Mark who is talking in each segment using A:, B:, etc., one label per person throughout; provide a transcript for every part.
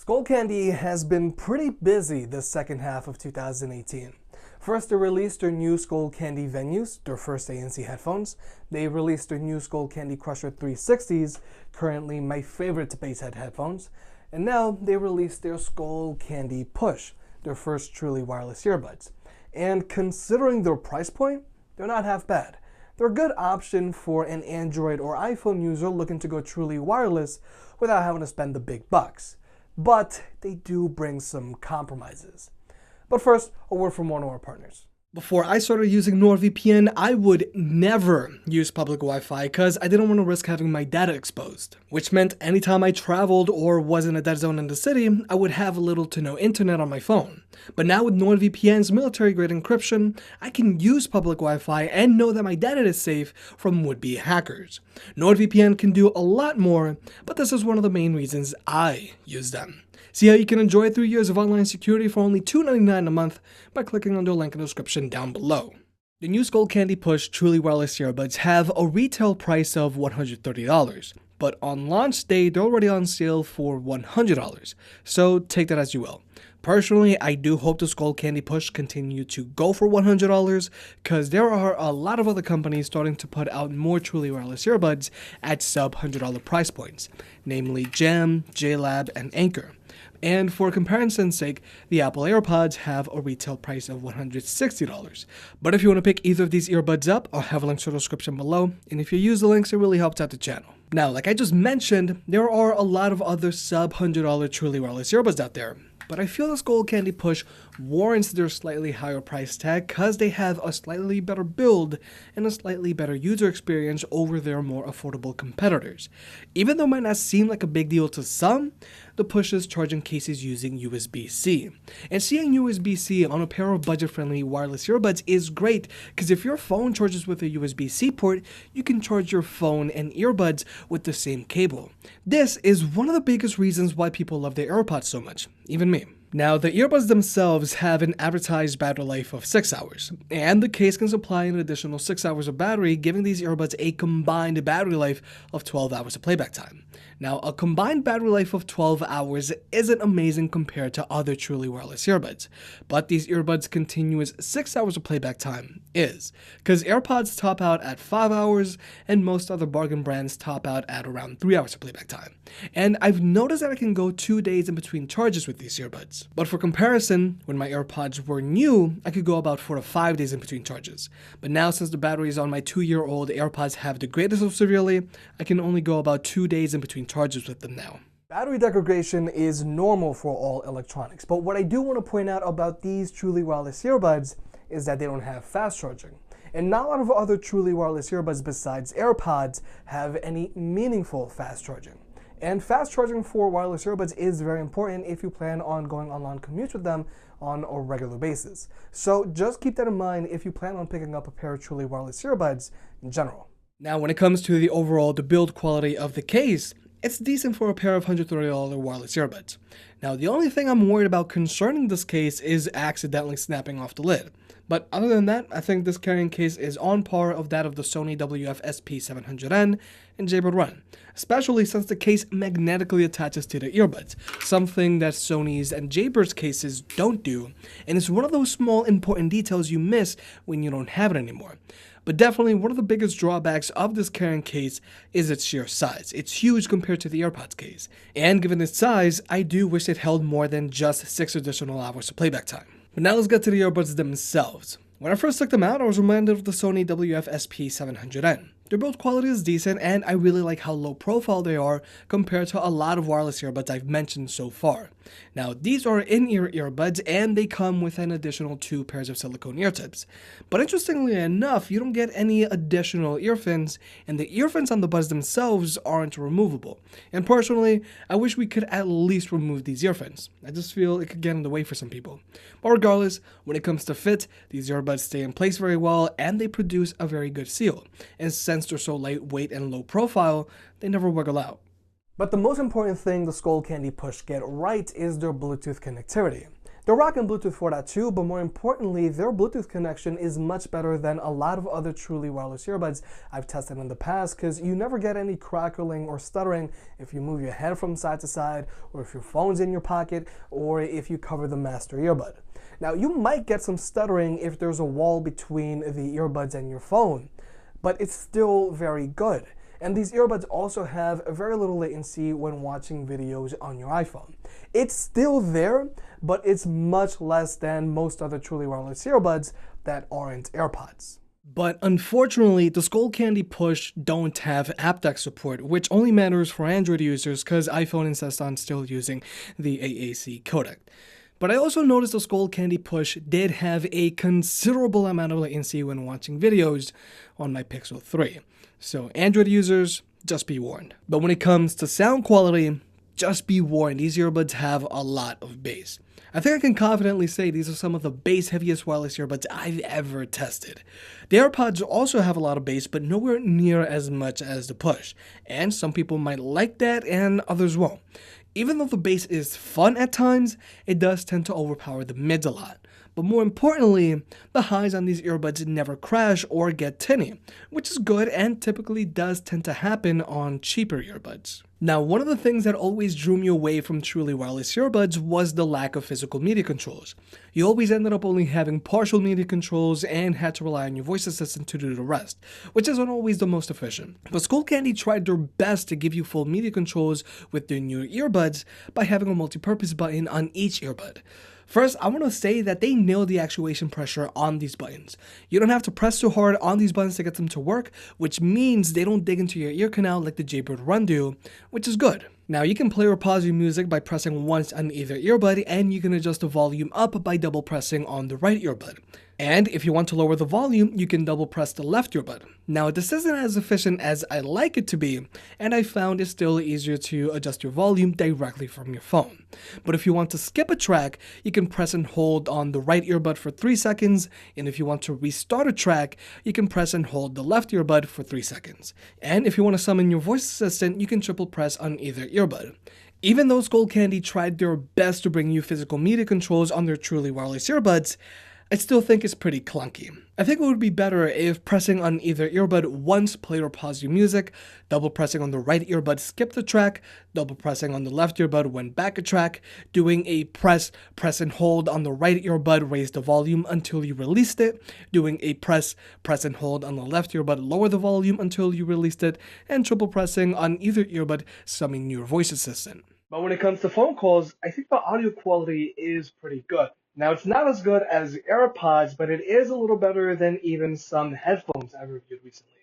A: Skullcandy has been pretty busy this second half of 2018. First, they released their new Skullcandy Venues, their first ANC headphones. They released their new Skullcandy Crusher 360s, currently my favorite basshead headphones. And now they released their Skullcandy Push, their first truly wireless earbuds. And considering their price point, they're not half bad. They're a good option for an Android or iPhone user looking to go truly wireless without having to spend the big bucks. But they do bring some compromises. But first, a word from one of our partners. Before I started using NordVPN, I would never use public Wi-Fi because I didn't want to risk having my data exposed, which meant anytime I traveled or was in a dead zone in the city, I would have little to no internet on my phone. But now with NordVPN's military-grade encryption, I can use public Wi-Fi and know that my data is safe from would-be hackers. NordVPN can do a lot more, but this is one of the main reasons I use them. See how you can enjoy 3 years of online security for only $2.99 a month by clicking on the link in the description down below. The new Skullcandy Push truly wireless earbuds have a retail price of $130, but on launch day they're already on sale for $100, so take that as you will. Personally, I do hope the Skullcandy Push continue to go for $100 because there are a lot of other companies starting to put out more truly wireless earbuds at sub-$100 price points, namely Jam, JLab, and Anker. And for comparison's sake, the Apple AirPods have a retail price of $160. But if you want to pick either of these earbuds up, I'll have links in the description below, and if you use the links, it really helps out the channel. Now, like I just mentioned, there are a lot of other sub-$100 truly wireless earbuds out there, but I feel the Skullcandy Push warrants their slightly higher price tag because they have a slightly better build and a slightly better user experience over their more affordable competitors. Even though it might not seem like a big deal to some, the Push is charging cases using USB-C. And seeing USB-C on a pair of budget-friendly wireless earbuds is great because if your phone charges with a USB-C port, you can charge your phone and earbuds with the same cable. This is one of the biggest reasons why people love their AirPods so much, even me. Now, the earbuds themselves have an advertised battery life of 6 hours, and the case can supply an additional 6 hours of battery, giving these earbuds a combined battery life of 12 hours of playback time. Now, a combined battery life of 12 hours isn't amazing compared to other truly wireless earbuds, but these earbuds' continuous 6 hours of playback time is, because AirPods top out at 5 hours, and most other bargain brands top out at around 3 hours of playback time. And I've noticed that I can go 2 days in between charges with these earbuds. But for comparison, when my AirPods were new, I could go about 4 to 5 days in between charges. But now since the batteries on my 2-year-old AirPods have degraded so severely, I can only go about 2 days in between charges with them now. Battery degradation is normal for all electronics, but what I do want to point out about these truly wireless earbuds is that they don't have fast charging. And not a lot of other truly wireless earbuds besides AirPods have any meaningful fast charging. And fast charging for wireless earbuds is very important if you plan on going on long commutes with them on a regular basis. So just keep that in mind if you plan on picking up a pair of truly wireless earbuds in general. Now, when it comes to the build quality of the case, it's decent for a pair of $130 wireless earbuds. Now, the only thing I'm worried about concerning this case is accidentally snapping off the lid. But other than that, I think this carrying case is on par of that of the Sony WF-SP700N and Jaybird Run, especially since the case magnetically attaches to the earbuds, something that Sony's and Jaybird's cases don't do, and it's one of those small important details you miss when you don't have it anymore. But definitely one of the biggest drawbacks of this carrying case is its sheer size. It's huge compared to the AirPods case, and given its size, I do wish it held more than just 6 additional hours of playback time. But now let's get to the earbuds themselves. When I first took them out, I was reminded of the Sony WF-SP700N. Their build quality is decent, and I really like how low profile they are compared to a lot of wireless earbuds I've mentioned so far. Now, these are in-ear earbuds, and they come with an additional 2 pairs of silicone ear tips. But interestingly enough, you don't get any additional ear fins, and the ear fins on the buds themselves aren't removable. And personally, I wish we could at least remove these ear fins. I just feel it could get in the way for some people. But regardless, when it comes to fit, these earbuds stay in place very well, and they produce a very good seal. And since they're so lightweight and low profile, they never wiggle out. But the most important thing the Skullcandy Push get right is their Bluetooth connectivity. They're rocking Bluetooth 4.2, but more importantly, their Bluetooth connection is much better than a lot of other truly wireless earbuds I've tested in the past, because you never get any crackling or stuttering if you move your head from side to side, or if your phone's in your pocket, or if you cover the master earbud. Now, you might get some stuttering if there's a wall between the earbuds and your phone, but it's still very good. And these earbuds also have very little latency when watching videos on your iPhone. It's still there, but it's much less than most other truly wireless earbuds that aren't AirPods. But unfortunately, the Skullcandy Push don't have aptX support, which only matters for Android users because iPhone insists on still using the AAC codec. But I also noticed the Skullcandy Push did have a considerable amount of latency when watching videos on my Pixel 3. So Android users, just be warned. But when it comes to sound quality, just be warned, these earbuds have a lot of bass. I think I can confidently say these are some of the bass heaviest wireless earbuds I've ever tested. The AirPods also have a lot of bass, but nowhere near as much as the Push. And some people might like that and others won't. Even though the bass is fun at times, it does tend to overpower the mids a lot. But more importantly, the highs on these earbuds never crash or get tinny, which is good and typically does tend to happen on cheaper earbuds. Now, one of the things that always drew me away from truly wireless earbuds was the lack of physical media controls. You always ended up only having partial media controls and had to rely on your voice assistant to do the rest, which isn't always the most efficient. But Skullcandy tried their best to give you full media controls with their new earbuds by having a multi-purpose button on each earbud. First, I want to say that they nailed the actuation pressure on these buttons. You don't have to press too hard on these buttons to get them to work, which means they don't dig into your ear canal like the Jaybird Run do, which is good. Now, you can play or pause your music by pressing once on either earbud, and you can adjust the volume up by double pressing on the right earbud. And if you want to lower the volume, you can double press the left earbud. Now, this isn't as efficient as I like it to be, and I found it's still easier to adjust your volume directly from your phone. But if you want to skip a track, you can press and hold on the right earbud for 3 seconds, and if you want to restart a track, you can press and hold the left earbud for 3 seconds. And if you want to summon your voice assistant, you can triple press on either earbud. Even though Skullcandy tried their best to bring you physical media controls on their truly wireless earbuds, I still think it's pretty clunky. I think it would be better if pressing on either earbud once played or paused your music, double pressing on the right earbud skipped a track, double pressing on the left earbud went back a track, doing a press and hold on the right earbud raised the volume until you released it, doing a press and hold on the left earbud lower the volume until you released it, and triple pressing on either earbud summon your voice assistant. But when it comes to phone calls, I think the audio quality is pretty good. Now, it's not as good as AirPods, but it is a little better than even some headphones I've reviewed recently.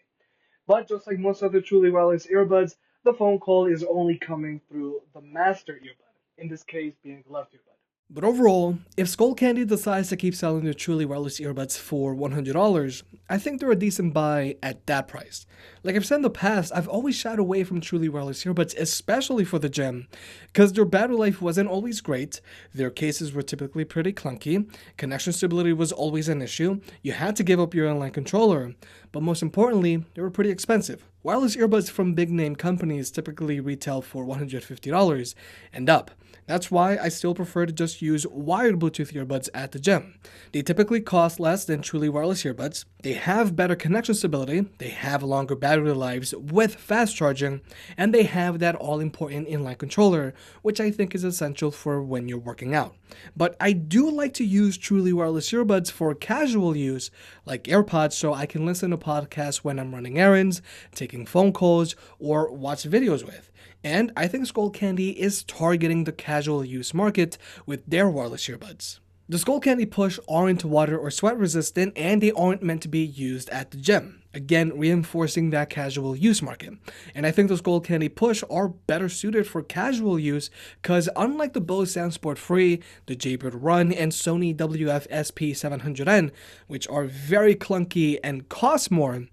A: But just like most other truly wireless earbuds, the phone call is only coming through the master earbud, in this case being the left earbud. But overall, if Skullcandy decides to keep selling their truly wireless earbuds for $100, I think they're a decent buy at that price. Like I've said in the past, I've always shied away from truly wireless earbuds, especially for the gym, because their battery life wasn't always great, their cases were typically pretty clunky, connection stability was always an issue, you had to give up your inline controller, but most importantly, they were pretty expensive. Wireless earbuds from big name companies typically retail for $150 and up. That's why I still prefer to just use wired Bluetooth earbuds at the gym. They typically cost less than truly wireless earbuds, they have better connection stability, they have longer battery lives with fast charging, and they have that all-important inline controller, which I think is essential for when you're working out. But I do like to use truly wireless earbuds for casual use, like AirPods, so I can listen to podcasts when I'm running errands, taking phone calls, or watch videos with. And I think Skullcandy is targeting the casual use market with their wireless earbuds. The Skullcandy Push aren't water or sweat resistant, and they aren't meant to be used at the gym. Again, reinforcing that casual use market. And I think the Skullcandy Push are better suited for casual use because unlike the Bose SoundSport 3, the Jaybird Run, and Sony WF-SP700N, which are very clunky and cost more,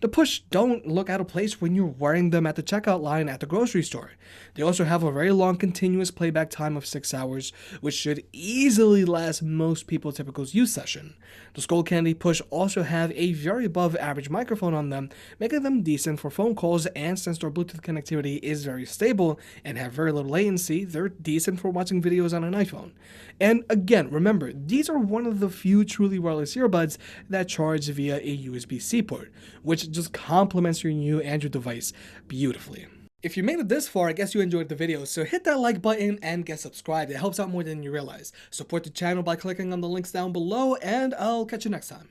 A: The Push don't look out of place when you're wearing them at the checkout line at the grocery store. They also have a very long continuous playback time of 6 hours, which should easily last most people's typical use session. The Skullcandy Push also have a very above average microphone on them, making them decent for phone calls, and since their Bluetooth connectivity is very stable and have very little latency, they're decent for watching videos on an iPhone. And again, remember, these are one of the few truly wireless earbuds that charge via a USB-C port, which just complements your new Android device beautifully. If you made it this far, I guess you enjoyed the video, so hit that like button and get subscribed. It helps out more than you realize. Support the channel by clicking on the links down below, and I'll catch you next time.